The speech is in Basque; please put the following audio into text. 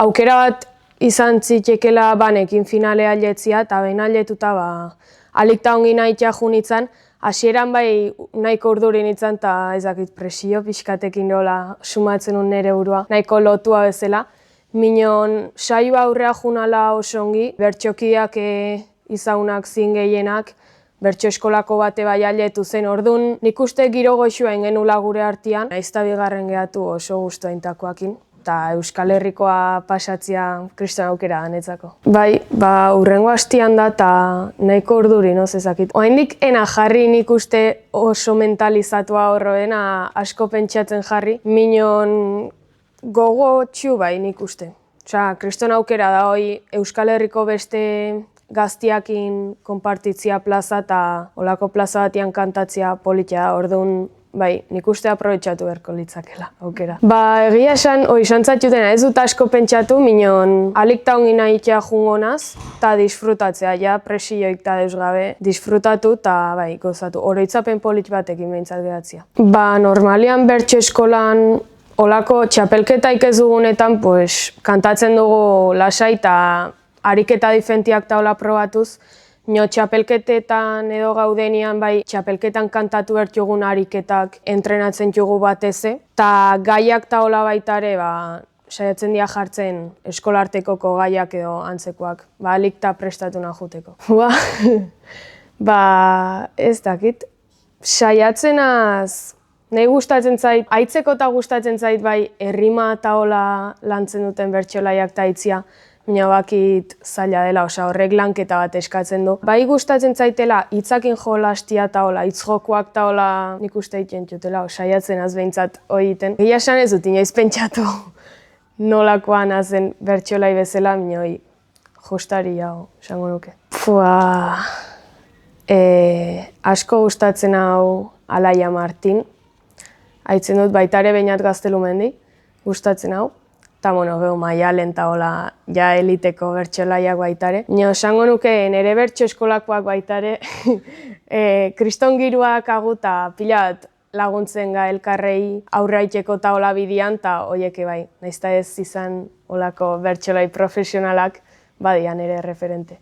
aukera bat izan zitekela banekin finale aldetzia, eta behin aldetuta alikta ongi nahitea junitzen, hasieran bai nahiko urdurin nintzen, eta ezakit presio pixkatekin dola sumatzen un nire burua, nahiko lotua bezala. Minon saioa aurrea junala oso ongi, bertxokiak izagunak zin gehienak, bertso eskolako bate bai aldetu zen, orduan nik uste giro goxua ingenula gure artean, naizta bigarren gehatu oso guztua intakoakin. Eta Euskal Herrikoa pasatzea kriston aukera danetzako. Bai, hurrengo hastian da eta nahiko urduri, no, zezakit. Oraindik ena jarri nik uste oso mentalizatua horroena asko pentsatzen jarri. Minon gogo txu bai nik uste. Osea, kriston aukera da hoi Euskal Herriko beste gaztiakin konpartitzia plaza eta olako plaza batian kantatzea politia, orduan bai, nik uste aprobetxatu beharko litzakela, aukera. Egia esan, izantzatxutena ez dut asko pentsatu, minon alikta ongi nahitea jungonaz, eta disfrutatzea, ja presioik eta deus gabe, disfrutatu eta bai, gozatu, oroitzapen polit batekin behintzat gehatzea. Normalian bertso eskolan olako txapelketaik ez dugunetan, kantatzen dugu lasai eta ariketa diferentiak eta hola probatuz, nio txapelketetan edo gaudenian bai txapelketan kantatu bertiogun ariketak entrenatzen jugu bateze, eta gaiak eta hola baitare saiatzen dira jartzen eskolartekoko gaiak edo antzekoak, alikta prestatu nahuteko. Ez dakit, saiatzenaz nahi gustatzen zait, aitzeko eta gustatzen zait bai errima eta hola lantzen duten bertsolaiak eta aitzia, baina bakit zaila dela, horrek lanketa bat eskatzen du. Bai gustatzen zaitela hitzakin jolastia eta hola, hitz jokuak eta hola nik uste egiten jutela, saiatzen az behintzat hori egiten. Egia esan ez dut inoiz pentsatu nolakoan azen bertsolai bezala, baina hori justari hau, esango nuke. Asko gustatzen hau Alaia Martin, haitzen dut baitare behinat Gaztelumendi, gustatzen hau. Eta, gehu Maialen eta hola, ja eliteko bertsolaiak baitare. Nio, esango nuke nire bertso eskolakoak baitare, kriston giruak agu eta pila bat laguntzen ga elkarrei aurraiteko eta hola bidian, eta horieke bai, naizta ez izan holako bertsolai profesionalak, badia nire referente.